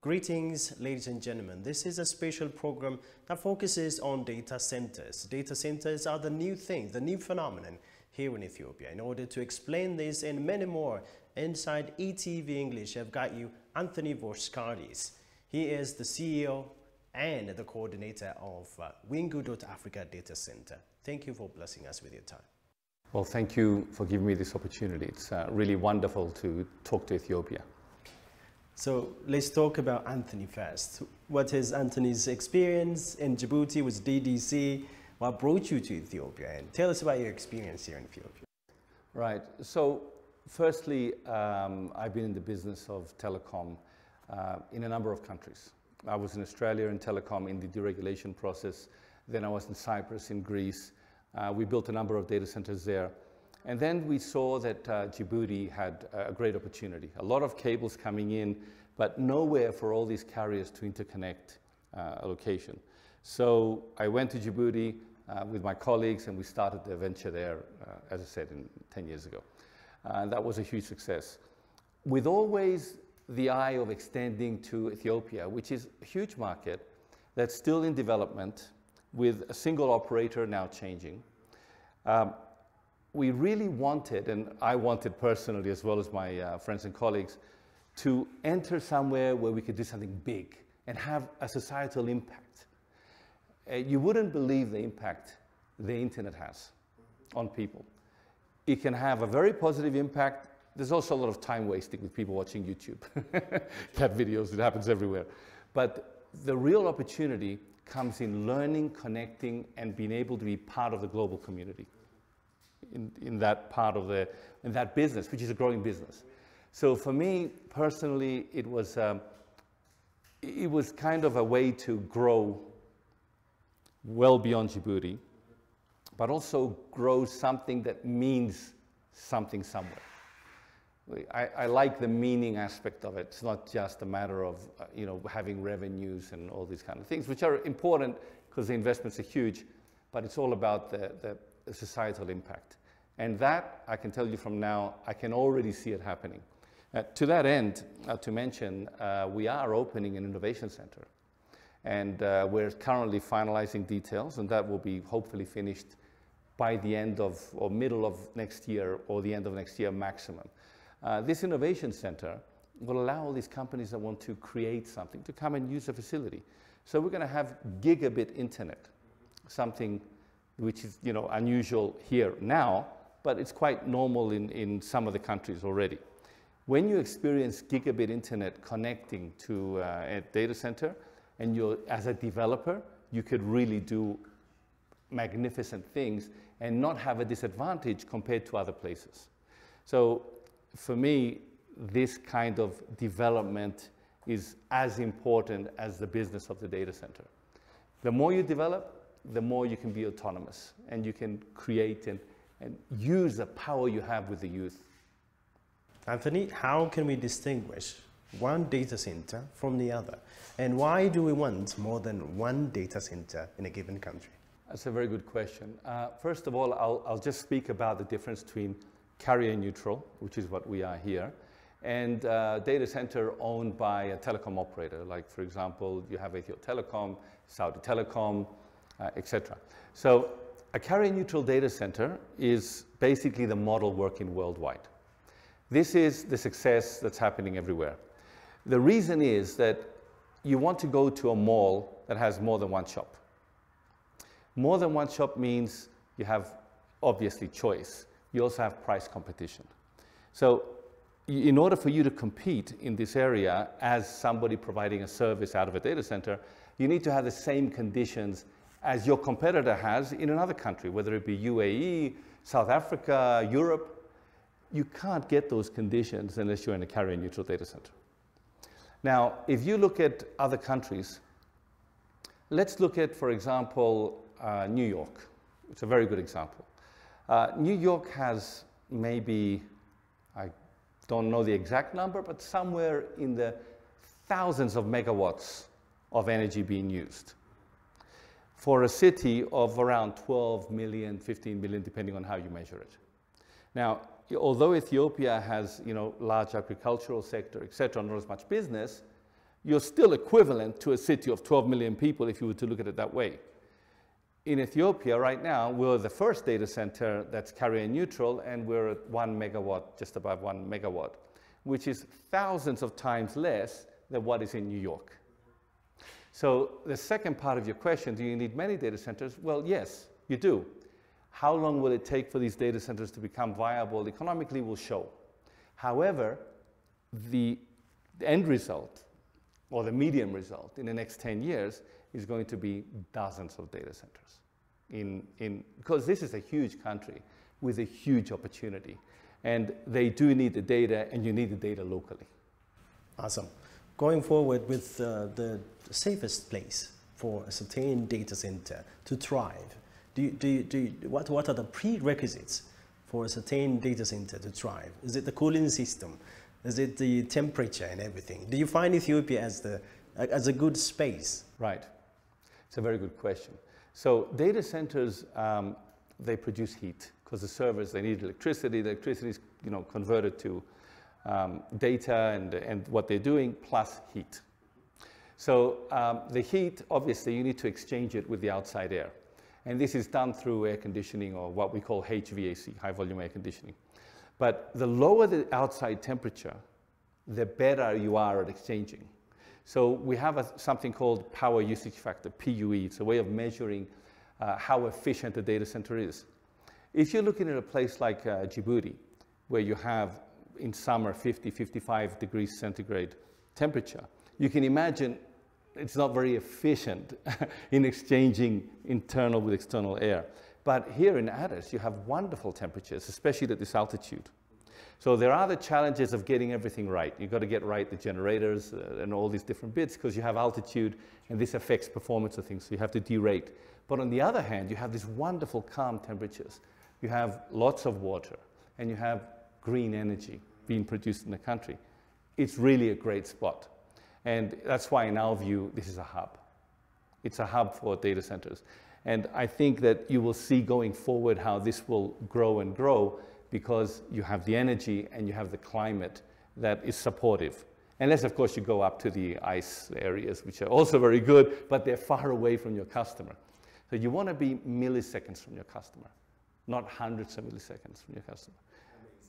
Greetings, ladies and gentlemen. This is a special program that focuses on data centers. Data centers are the new thing, the new phenomenon here in Ethiopia. In order to explain this and many more, inside ETV English, I've got you Anthonis Voscarides. He is the CEO and the coordinator of wingu.africa data center. Thank you for blessing us with your time. Well, thank you for giving me this opportunity. It's really wonderful to talk to Ethiopia. So let's talk about Anthonis first. What is Anthonis' experience in Djibouti with DDC? What brought you to Ethiopia? And tell us about your experience here in Ethiopia. Right. So firstly, I've been in the business of telecom in a number of countries. I was in Australia in telecom in the deregulation process. Then I was in Cyprus, in Greece. We built a number of data centers there. And then we saw that Djibouti had a great opportunity. A lot of cables coming in, but nowhere for all these carriers to interconnect a location. So I went to Djibouti with my colleagues and we started the venture there, as I said, 10 years ago. And that was a huge success. With always the eye of extending to Ethiopia, which is a huge market that's still in development with a single operator now changing. We really wanted, and I wanted personally as well as my friends and colleagues, to enter somewhere where we could do something big and have a societal impact. You wouldn't believe the impact the internet has on people. It can have a very positive impact. There's also a lot of time wasting with people watching YouTube. Cat videos, it happens everywhere. But the real opportunity comes in learning, connecting, and being able to be part of the global community. In that part of in that business, which is a growing business. So for me personally, it was kind of a way to grow well beyond Djibouti, but also grow something that means something somewhere. I like the meaning aspect of it. It's not just a matter of having revenues and all these kind of things, which are important because the investments are huge, but it's all about the societal impact. And that, I can tell you from now, I can already see it happening. To that end, to mention, we are opening an innovation center. And we're currently finalizing details, and that will be hopefully finished by the end of, or middle of next year, or the end of next year maximum. This innovation center will allow all these companies that want to create something to come and use the facility. So we're going to have gigabit internet, something which is unusual here now, but it's quite normal in some of the countries already. When you experience gigabit internet connecting to a data center, and as a developer, you could really do magnificent things and not have a disadvantage compared to other places. So for me, this kind of development is as important as the business of the data center. The more you develop, the more you can be autonomous and you can create and use the power you have with the youth. Anthonis, how can we distinguish one data center from the other? And why do we want more than one data center in a given country? That's a very good question. First of all, I'll just speak about the difference between carrier neutral, which is what we are here, and data center owned by a telecom operator. Like, for example, you have Ethiopia Telecom, Saudi Telecom, etc. So a carrier-neutral data center is basically the model working worldwide. This is the success that's happening everywhere. The reason is that you want to go to a mall that has more than one shop. More than one shop means you have, obviously, choice. You also have price competition. So in order for you to compete in this area as somebody providing a service out of a data center, you need to have the same conditions as your competitor has in another country, whether it be UAE, South Africa, Europe. You can't get those conditions unless you're in a carrier-neutral data center. Now, if you look at other countries, let's look at, for example, New York. It's a very good example. New York has maybe, I don't know the exact number, but somewhere in the thousands of megawatts of energy being used, for a city of around 12 million, 15 million, depending on how you measure it. Now, although Ethiopia has, large agricultural sector, etc., not as much business, you're still equivalent to a city of 12 million people if you were to look at it that way. In Ethiopia right now, we're the first data center that's carrier neutral, and we're at 1 megawatt, just above 1 megawatt, which is thousands of times less than what is in New York. So the second part of your question, do you need many data centers? Well, yes, you do. How long will it take for these data centers to become viable economically will show. However, the end result, or the medium result in the next 10 years is going to be dozens of data centers. Because this is a huge country with a huge opportunity. And they do need the data, and you need the data locally. Awesome. Going forward with the safest place for a certain data center to thrive, what are the prerequisites for a certain data center to thrive? Is it the cooling system? Is it the temperature and everything? Do you find Ethiopia as a good space? Right. It's a very good question. So data centers, they produce heat because the servers, they need electricity. The electricity is converted to data and what they're doing plus heat. So the heat, obviously, you need to exchange it with the outside air. And this is done through air conditioning, or what we call HVAC, high volume air conditioning. But the lower the outside temperature, the better you are at exchanging. So we have something called power usage factor, PUE. It's a way of measuring how efficient a data center is. If you're looking at a place like Djibouti, where you have in summer 50, 55 degrees centigrade temperature, you can imagine it's not very efficient in exchanging internal with external air. But here in Addis, you have wonderful temperatures, especially at this altitude. So there are the challenges of getting everything right. You've got to get right the generators and all these different bits, because you have altitude, and this affects performance of things, so you have to derate. But on the other hand, you have these wonderful calm temperatures. You have lots of water, and you have green energy being produced in the country. It's really a great spot. And that's why, in our view, this is a hub. It's a hub for data centers. And I think that you will see going forward how this will grow and grow, because you have the energy and you have the climate that is supportive. Unless, of course, you go up to the ice areas, which are also very good, but they're far away from your customer. So you want to be milliseconds from your customer, not hundreds of milliseconds from your customer.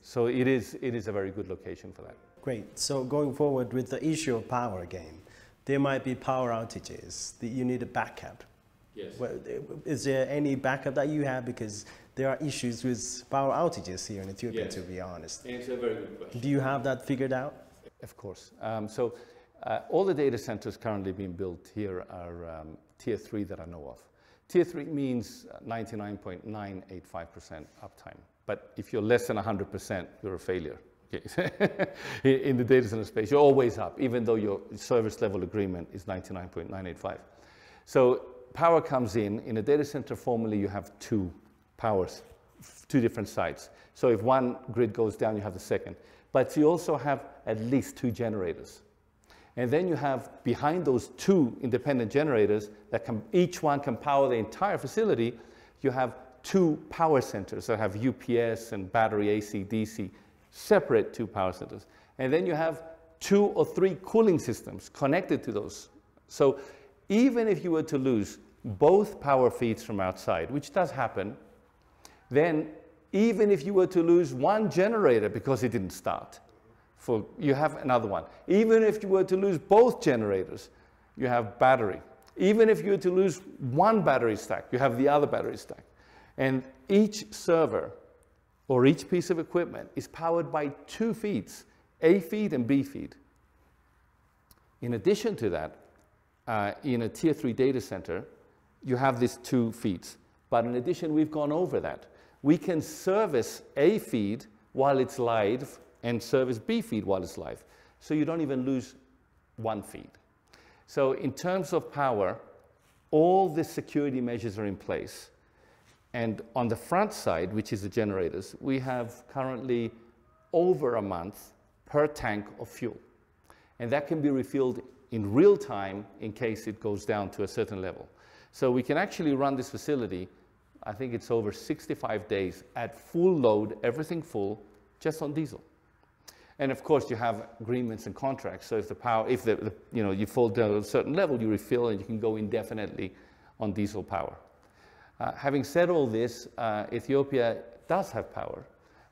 So it is a very good location for that. Great. So going forward with the issue of power again, there might be power outages. You need a backup. Yes. Well, is there any backup that you have? Because there are issues with power outages here in Ethiopia, yes, to be honest. It's a very good question. Do you have that figured out? Of course. All the data centers currently being built here are tier 3 that I know of. Tier 3 means 99.985% uptime. But if you're less than 100%, you're a failure. Okay. In the data center space, you're always up, even though your service level agreement is 99.985. So power comes in a data center. Formally, you have two powers, two different sites. So if one grid goes down, you have the second. But you also have at least 2 generators. And then you have, behind those 2 independent generators that each one can power the entire facility, you have 2 power centers that have UPS and battery AC, DC, separate 2 power centers. And then you have 2 or 3 cooling systems connected to those. So even if you were to lose both power feeds from outside, which does happen, then even if you were to lose one generator because it didn't start, you have another one. Even if you were to lose both generators, you have battery. Even if you were to lose one battery stack, you have the other battery stack. And each server or each piece of equipment is powered by 2 feeds, A feed and B feed. In addition to that, in a tier 3 data center, you have these 2 feeds. But in addition, we've gone over that. We can service A feed while it's live and service B feed while it's live. So you don't even lose one feed. So in terms of power, all the security measures are in place. And on the front side, which is the generators, we have currently over a month per tank of fuel. And that can be refilled in real time in case it goes down to a certain level. So we can actually run this facility, I think it's over 65 days at full load, everything full, just on diesel. And of course, you have agreements and contracts. So if the power, if you fall down to a certain level, you refill and you can go indefinitely on diesel power. Having said all this, Ethiopia does have power,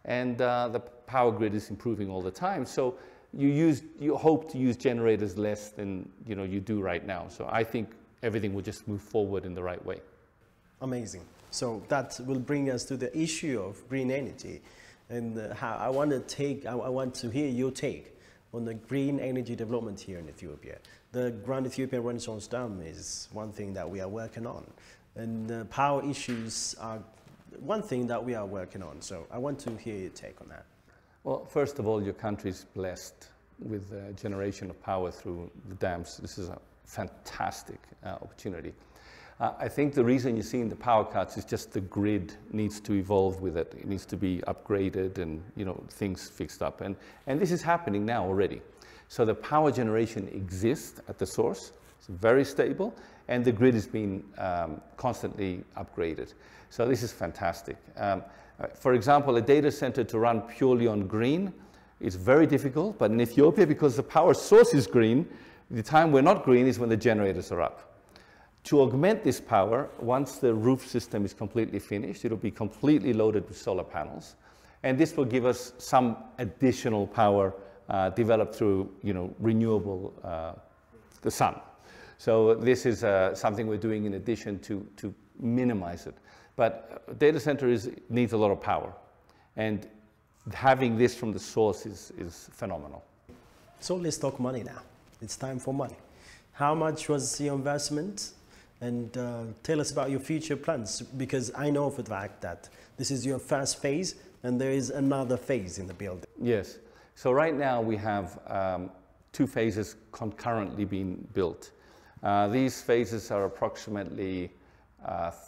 and the power grid is improving all the time. So you hope to use generators less than you do right now. So I think everything will just move forward in the right way. Amazing. So that will bring us to the issue of green energy. And how I want to hear your take on the green energy development here in Ethiopia. The Grand Ethiopian Renaissance Dam is one thing that we are working on, and power issues are one thing that we are working on. So I want to hear your take on that. Well, first of all, your country is blessed with the generation of power through the dams. This is a fantastic opportunity. I think the reason you're seeing the power cuts is just the grid needs to evolve with it. It needs to be upgraded and things fixed up. And this is happening now already. So the power generation exists at the source. It's very stable. And the grid is being constantly upgraded. So this is fantastic. For example, a data center to run purely on green is very difficult. But in Ethiopia, because the power source is green, the time we're not green is when the generators are up. To augment this power, once the roof system is completely finished, it'll be completely loaded with solar panels. And this will give us some additional power developed through renewable, the sun. So this is something we're doing in addition to minimize it. But data center needs a lot of power. And having this from the source is phenomenal. So let's talk money now. It's time for money. How much was your investment? And tell us about your future plans, because I know for the fact that this is your first phase and there is another phase in the building. Yes. So right now we have 2 phases concurrently being built. These phases are approximately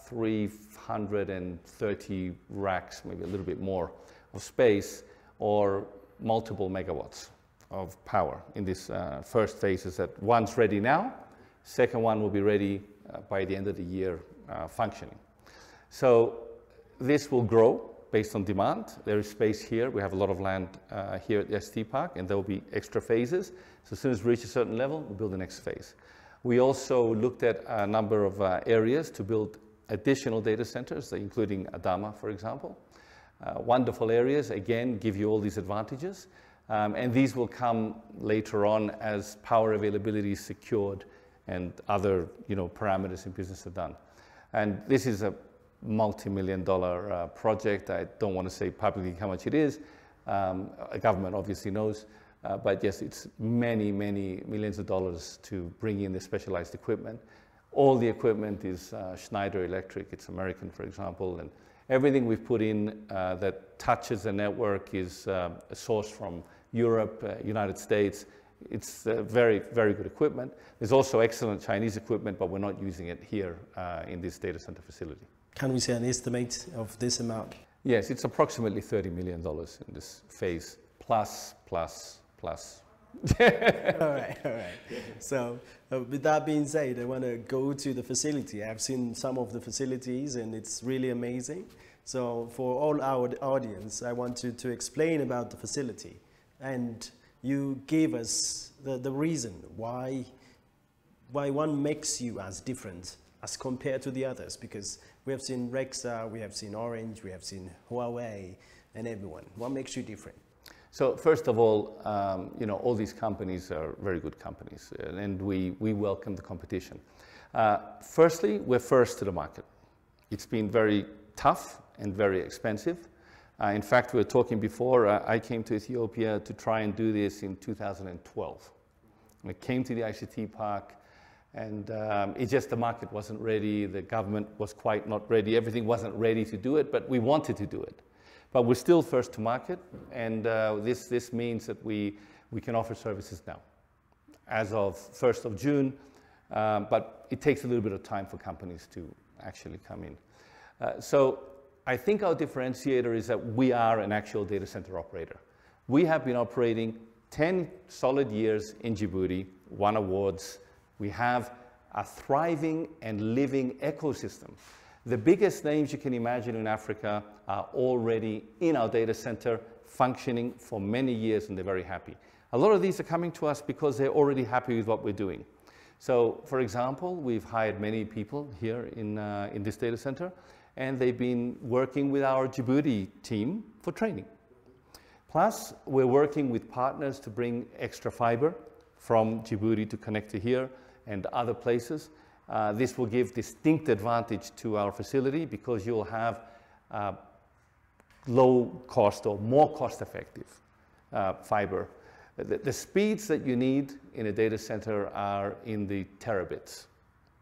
330 racks, maybe a little bit more, of space, or multiple megawatts of power in this first phases. That one's ready now, second one will be ready by the end of the year functioning. So this will grow based on demand. There is space here. We have a lot of land here at the ST Park, and there will be extra phases. So as soon as we reach a certain level, we'll build the next phase. We also looked at a number of areas to build additional data centers, including Adama, for example. Wonderful areas, again, give you all these advantages. And these will come later on as power availability is secured and other parameters in business are done. And this is a multi-million-dollar project. I don't want to say publicly how much it is. A government obviously knows. But yes, it's many, many millions of dollars to bring in the specialized equipment. All the equipment is Schneider Electric. It's American, for example. And everything we've put in that touches the network is sourced from Europe, United States. It's very, very good equipment. There's also excellent Chinese equipment, but we're not using it here in this data center facility. Can we say an estimate of this amount? Yes, it's approximately $30 million in this phase, plus. All right. So with that being said, I want to go to the facility. I've seen some of the facilities and it's really amazing. So for all our audience, I want you to explain about the facility. And you gave us the reason why one makes you as different as compared to the others, because we have seen Rexa, we have seen Orange, we have seen Huawei, and everyone. What makes you different? So first of all, all these companies are very good companies, and we welcome the competition. Firstly, we're first to the market. It's been very tough and very expensive. In fact, we were talking before, I came to Ethiopia to try and do this in 2012. I came to the ICT park, and the market wasn't ready, the government was quite not ready, everything wasn't ready to do it, but we wanted to do it. But we're still first to market, and this means that we can offer services now, as of 1st of June, but it takes a little bit of time for companies to actually come in. So I think our differentiator is that we are an actual data center operator. We have been operating 10 solid years in Djibouti, won awards. We have a thriving and living ecosystem. The biggest names you can imagine in Africa are already in our data center, functioning for many years and they're very happy. A lot of these are coming to us because they're already happy with what we're doing. So, for example, we've hired many people here in this data center, and they've been working with our Djibouti team for training. Plus, we're working with partners to bring extra fiber from Djibouti to connect to here and other places. This will give distinct advantage to our facility because you'll have low cost or more cost effective fiber. The speeds that you need in a data center are in the terabits,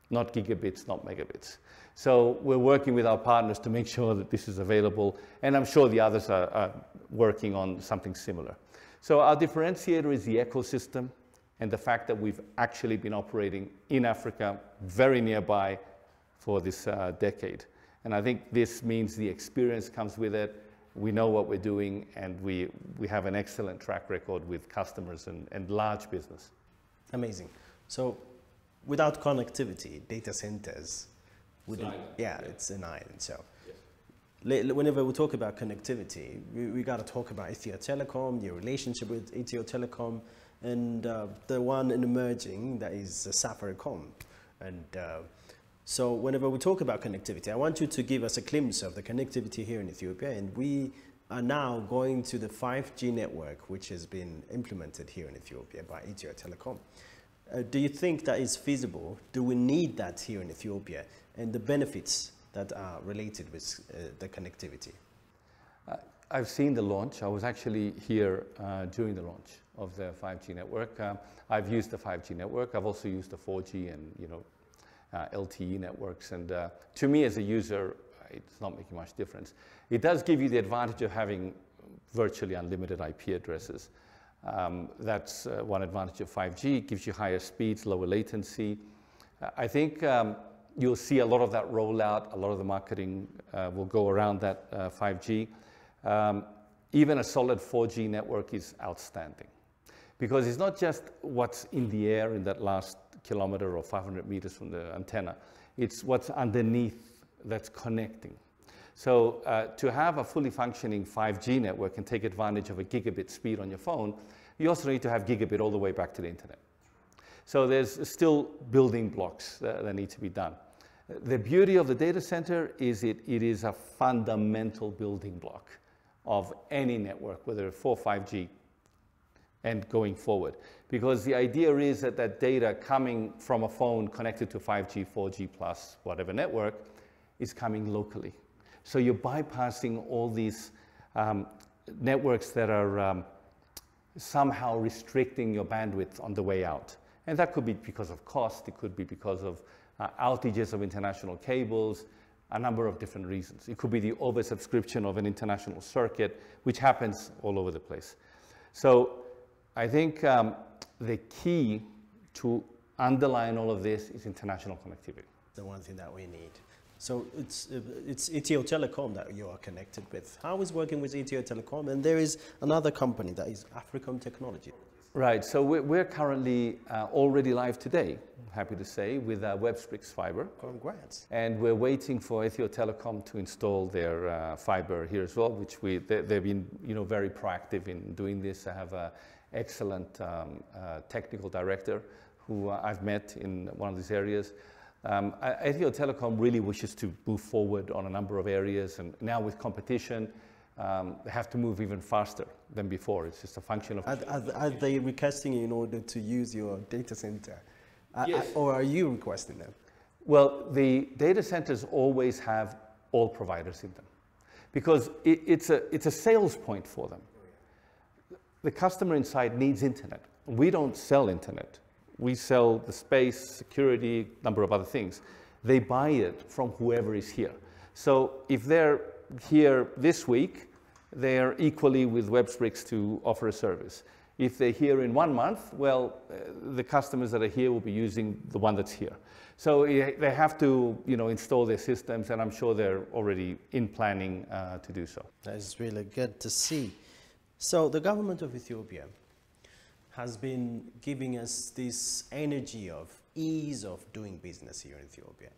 not gigabits, not megabits. So we're working with our partners to make sure that this is available, and I'm sure the others are working on something similar. So our differentiator is the ecosystem and the fact that we've actually been operating in Africa, very nearby, for this decade. And I think this means the experience comes with it. We know what we're doing, and we have an excellent track record with customers and large business. Amazing. So without connectivity, data centers wouldn't, it's an island. So whenever we talk about connectivity, we got to talk about Ethio Telecom, your relationship with Ethio Telecom, and the one emerging that is Safaricom. And so whenever we talk about connectivity, I want you to give us a glimpse of the connectivity here in Ethiopia. And we are now going to the 5G network, which has been implemented here in Ethiopia by Ethio Telecom. Do you think that is feasible? Do we need that here in Ethiopia? And the benefits that are related with the connectivity? I've seen the launch. I was actually here during the launch of the 5G network. I've used the 5G network. I've also used the 4G and LTE networks. And to me as a user, it's not making much difference. It does give you the advantage of having virtually unlimited IP addresses. That's one advantage of 5G. It gives you higher speeds, lower latency. I think you'll see a lot of that roll out. A lot of the marketing will go around that 5G. Even a solid 4G network is outstanding because it's not just what's in the air in that last kilometer or 500 meters from the antenna. It's what's underneath that's connecting. So to have a fully functioning 5G network and take advantage of a gigabit speed on your phone, you also need to have gigabit all the way back to the internet. So there's still building blocks that need to be done. The beauty of the data center is it is a fundamental building block of any network, whether 4 or 5G and going forward. Because the idea is that that data coming from a phone connected to 5G, 4G plus whatever network is coming locally. So you're bypassing all these networks that are somehow restricting your bandwidth on the way out. And that could be because of cost, it could be because of outages of international cables, a number of different reasons. It could be the oversubscription of an international circuit, which happens all over the place. So I think the key to underline all of this is international connectivity. The one thing that we need. So it's Ethio Telecom that you are connected with. How is working with Ethio Telecom? And there is another company that is African Technology. Right, so we're currently already live today, happy to say, with WebSprix fiber. Congrats. And we're waiting for Ethio Telecom to install their fiber here as well, which they've been very proactive in doing this. I have an excellent technical director who I've met in one of these areas. Ethio Telecom really wishes to move forward on a number of areas, and now with competition, they have to move even faster than before. It's just a function of... Are they requesting you in order to use your data center? Yes. Or are you requesting them? Well, the data centers always have all providers in them because it's a sales point for them. The customer inside needs internet. We don't sell internet. We sell the space, security, number of other things. They buy it from whoever is here. So if they're here this week, they're equally with WebSprix to offer a service. If they're here in 1 month, well, the customers that are here will be using the one that's here. So they have to, install their systems, and I'm sure they're already in planning to do so. That is really good to see. So the government of Ethiopia has been giving us this energy of ease of doing business here in Ethiopia.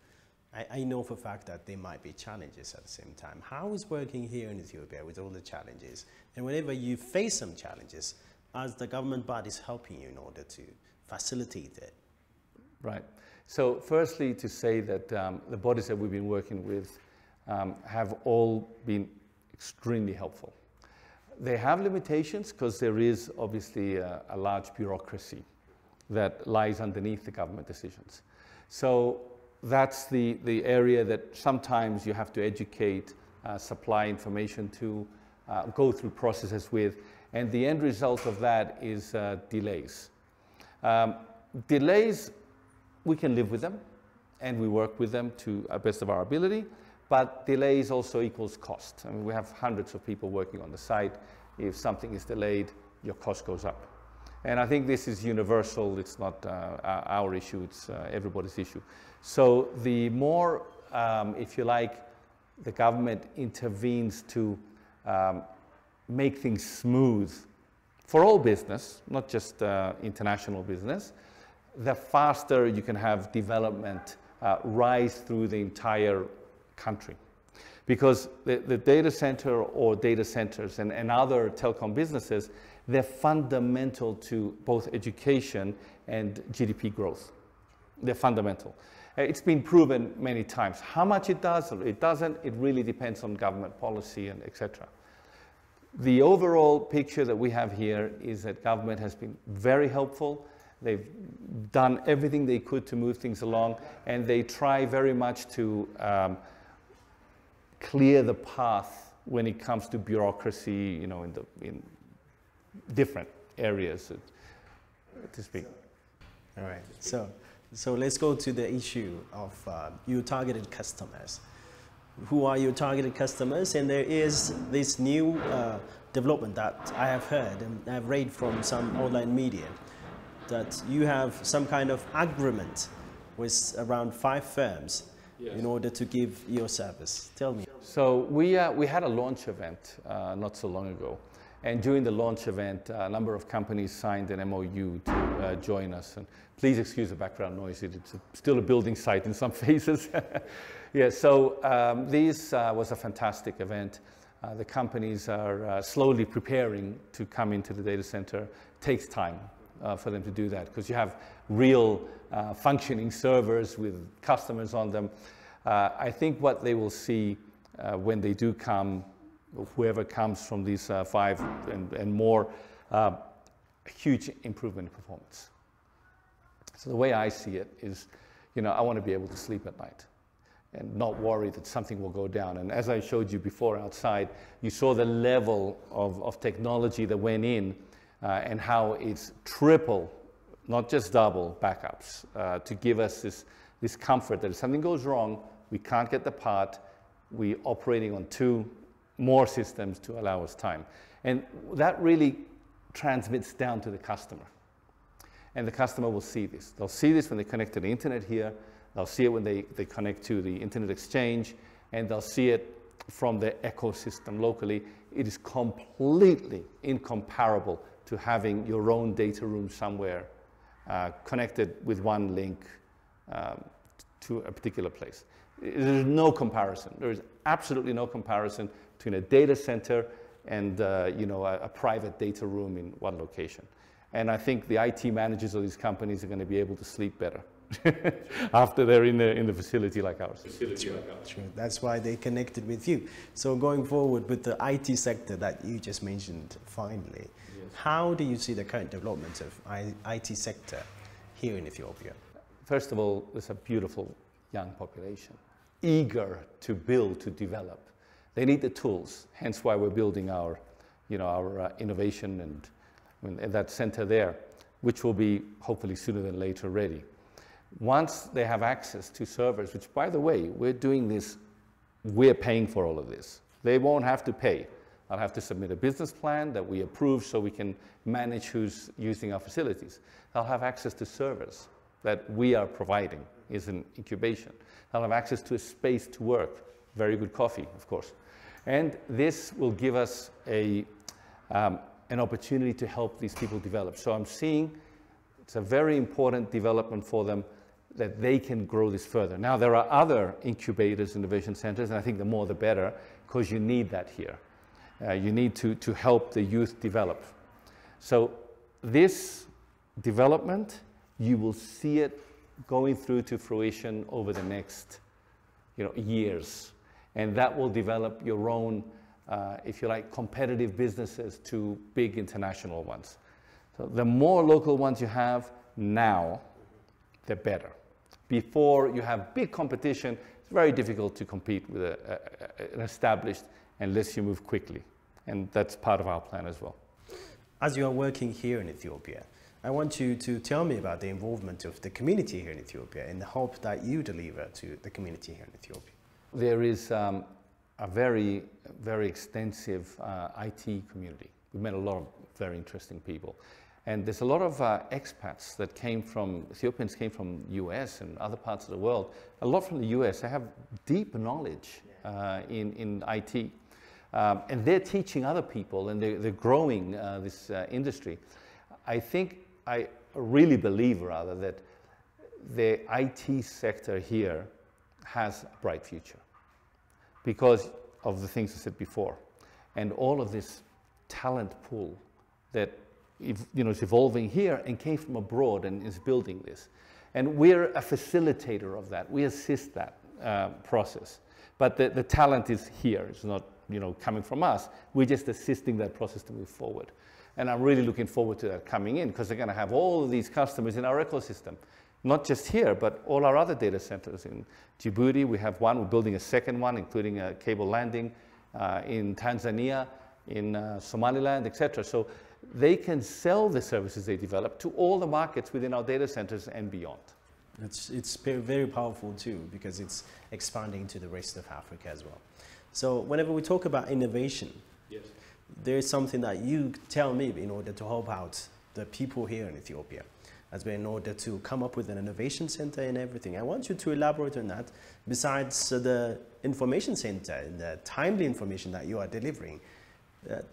I know for a fact that there might be challenges at the same time. How is working here in Ethiopia with all the challenges? And whenever you face some challenges, are the government bodies helping you in order to facilitate it? Right. So firstly, to say that the bodies that we've been working with have all been extremely helpful. They have limitations because there is obviously a large bureaucracy that lies underneath the government decisions. So that's the area that sometimes you have to educate, supply information to, go through processes with, and the end result of that is delays. Delays, we can live with them, and we work with them to the best of our ability, but delays also equals cost. I mean, we have hundreds of people working on the site. If something is delayed, your cost goes up. And I think this is universal. It's not our issue, it's everybody's issue. So the more, if you like, the government intervenes to make things smooth for all business, not just international business, the faster you can have development rise through the entire country. Because the data center or data centers and other telecom businesses, they're fundamental to both education and GDP growth. They're fundamental. It's been proven many times. How much it does or it doesn't, it really depends on government policy and etc. The overall picture that we have here is that government has been very helpful. They've done everything they could to move things along, and they try very much to clear the path when it comes to bureaucracy, you know, in different areas, to speak. All right. So let's go to the issue of your targeted customers. Who are your targeted customers? And there is this new development that I have heard and I've read from some online media that you have some kind of agreement with around 5 firms. Yes. In order to give your service. Tell me. So we had a launch event not so long ago. And during the launch event, a number of companies signed an MOU to join us. And please excuse the background noise. It's still a building site in some phases. Yeah, so this was a fantastic event. The companies are slowly preparing to come into the data center. It takes time for them to do that because you have real functioning servers with customers on them. I think what they will see when they do come, whoever comes from these 5 and more, a huge improvement in performance. So the way I see it is, you know, I want to be able to sleep at night and not worry that something will go down. And as I showed you before outside, you saw the level of technology that went in and how it's triple, not just double backups to give us this comfort that if something goes wrong, we can't get the part, we're operating on 2 more systems to allow us time. And that really transmits down to the customer. And the customer will see this. They'll see this when they connect to the internet here, they'll see it when they connect to the internet exchange, and they'll see it from the ecosystem locally. It is completely incomparable to having your own data room somewhere connected with one link to a particular place. There's no comparison. There is absolutely no comparison between a data center and you know, a private data room in one location. And I think the IT managers of these companies are going to be able to sleep better after they're in the facility like ours. True. That's why they connected with you. So going forward with the IT sector that you just mentioned finally, yes. How do you see the current development of IT sector here in Ethiopia? First of all, there's a beautiful young population, eager to build, to develop. They need the tools, hence why we're building our, you know, our innovation and that center there, which will be hopefully sooner than later ready. Once they have access to servers, which by the way, we're doing this, we're paying for all of this. They won't have to pay. I'll have to submit a business plan that we approve so we can manage who's using our facilities. They'll have access to servers that we are providing, is an incubation. They'll have access to a space to work, very good coffee, of course. And this will give us an opportunity to help these people develop. So I'm seeing it's a very important development for them. that they can grow this further. Now, there are other incubators, innovation centers, and I think the more the better, because you need that here. You need to help the youth develop. So this development, you will see it going through to fruition over the next years. And that will develop your own, if you like, competitive businesses to big international ones. So the more local ones you have now, the better. Before you have big competition, it's very difficult to compete with an established unless you move quickly. And that's part of our plan as well. As you are working here in Ethiopia, I want you to tell me about the involvement of the community here in Ethiopia and the hope that you deliver to the community here in Ethiopia. There is a very, very extensive IT community. We've met a lot of very interesting people. And there's a lot of expats that came from, Ethiopians came from US and other parts of the world. A lot from the US. They have deep knowledge in IT. And they're teaching other people, and they're growing this industry. I really believe, rather, that the IT sector here has a bright future because of the things I said before. And all of this talent pool that is evolving here and came from abroad and is building this. And we're a facilitator of that. We assist that process. But the talent is here. It's not coming from us. We're just assisting that process to move forward. And I'm really looking forward to that coming in because they're going to have all of these customers in our ecosystem. Not just here, but all our other data centers. In Djibouti, we have one. We're building a second one, including a cable landing in Tanzania, in Somaliland, etc. So they can sell the services they develop to all the markets within our data centers and beyond. It's very powerful too, because it's expanding to the rest of Africa as well. So whenever we talk about innovation, yes, there is something that you tell me in order to help out the people here in Ethiopia, as well, in order to come up with an innovation center and everything. I want you to elaborate on that. Besides the information center and the timely information that you are delivering,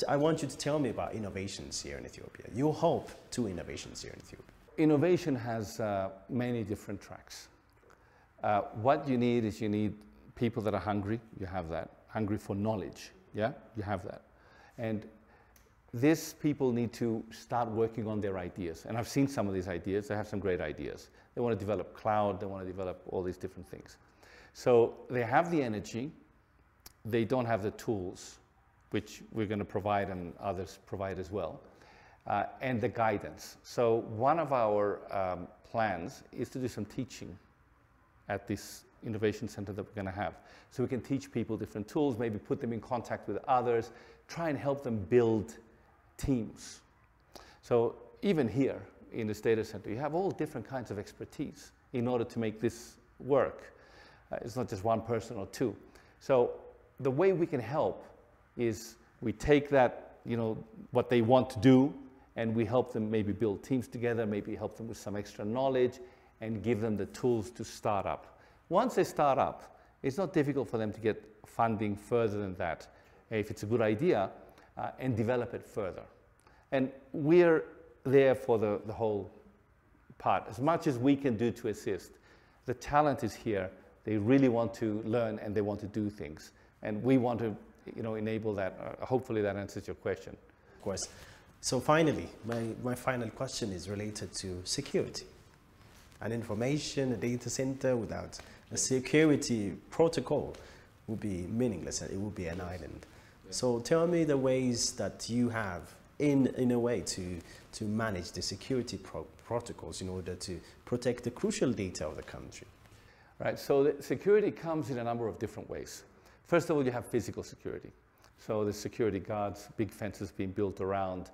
I want you to tell me about innovations here in Ethiopia. Your hope to innovations here in Ethiopia. Innovation has many different tracks. What you need is people that are hungry. You have that. Hungry for knowledge. Yeah, you have that. And these people need to start working on their ideas. And I've seen some of these ideas. They have some great ideas. They want to develop cloud. They want to develop all these different things. So they have the energy. They don't have the tools, which we're going to provide and others provide as well, and the guidance. So one of our plans is to do some teaching at this innovation center that we're going to have. So we can teach people different tools, maybe put them in contact with others, try and help them build teams. So even here in this data center, you have all different kinds of expertise in order to make this work. It's not just one person or two. So the way we can help is we take that, what they want to do, and we help them maybe build teams together, maybe help them with some extra knowledge, and give them the tools to start up. Once they start up, it's not difficult for them to get funding further than that, if it's a good idea, and develop it further. And we're there for the whole part. As much as we can do to assist, the talent is here. They really want to learn and they want to do things. And we want to enable that. Hopefully that answers your question. Of course. So finally, my final question is related to security. An information, a data center without a security protocol would be meaningless. It would be an island. Yeah. So tell me the ways that you have in a way to manage the security protocols in order to protect the crucial data of the country. Right, so the security comes in a number of different ways. First of all, you have physical security. So the security guards, big fences being built around.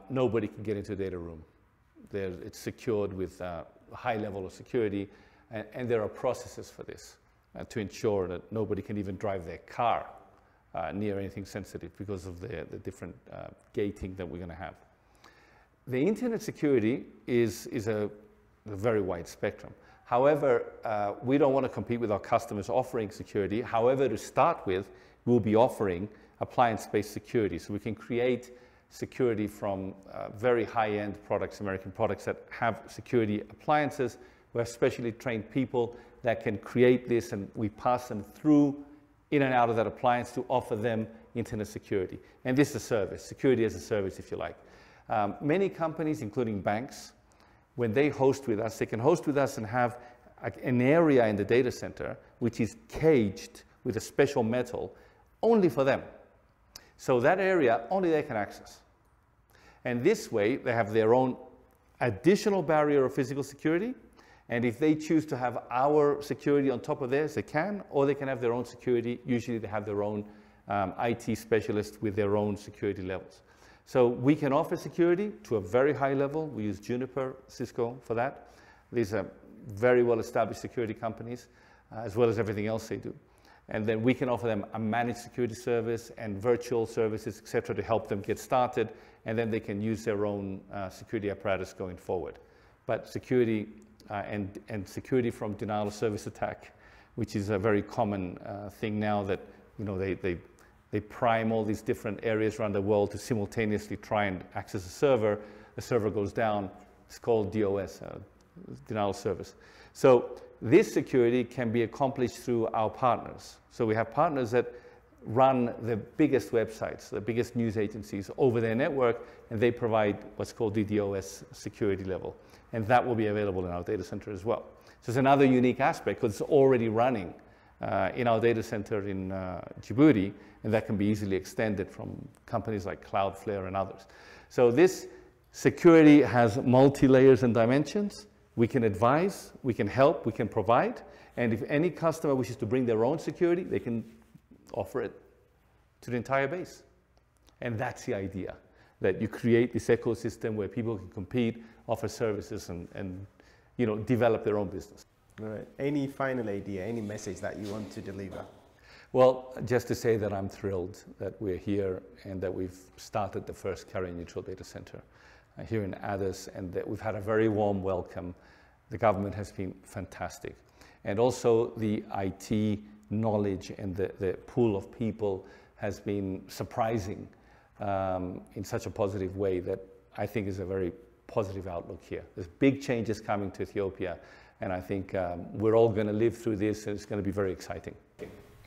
Nobody can get into a data room. It's secured with a high level of security, and there are processes for this to ensure that nobody can even drive their car near anything sensitive because of the different gating that we're going to have. The internet security is a very wide spectrum. However, we don't want to compete with our customers offering security. However, to start with, we'll be offering appliance-based security. So we can create security from very high-end products, American products that have security appliances We have specially trained people that can create this, and we pass them through in and out of that appliance to offer them internet security. And this is a service, security as a service, if you like. Many companies, including banks, when they host with us, they can host with us and have an area in the data center which is caged with a special metal only for them. So that area, only they can access. And this way, they have their own additional barrier of physical security. And if they choose to have our security on top of theirs, they can, or they can have their own security. Usually they have their own IT specialist with their own security levels. So we can offer security to a very high level. We use Juniper, Cisco for that. These are very well-established security companies, as well as everything else they do. And then we can offer them a managed security service and virtual services, et cetera, to help them get started. And then they can use their own security apparatus going forward. But security and security from denial of service attack, which is a very common thing now, that they prime all these different areas around the world to simultaneously try and access a server. The server goes down. It's called DOS, denial of service. So this security can be accomplished through our partners. So we have partners that run the biggest websites, the biggest news agencies over their network, and they provide what's called the DOS security level. And that will be available in our data center as well. So it's another unique aspect, because it's already running in our data center in Djibouti, and that can be easily extended from companies like Cloudflare and others. So this security has multi-layers and dimensions. We can advise, we can help, we can provide, and if any customer wishes to bring their own security, they can offer it to the entire base. And that's the idea, that you create this ecosystem where people can compete, offer services, and develop their own business. All right. Any final idea, any message that you want to deliver? Well, just to say that I'm thrilled that we're here and that we've started the first carrier-neutral data center here in Addis, and that we've had a very warm welcome. The government has been fantastic. And also the IT knowledge and the pool of people has been surprising in such a positive way that I think is a very positive outlook here. There's big changes coming to Ethiopia, and I think we're all going to live through this, and it's going to be very exciting.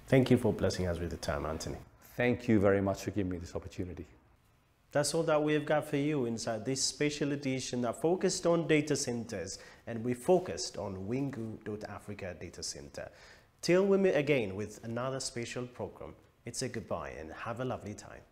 Thank you for blessing us with the time, Anthony. Thank you very much for giving me this opportunity. That's all that we've got for you inside this special edition that focused on data centers, and we focused on wingu.africa data center. Till we meet again with another special program, it's a goodbye and have a lovely time.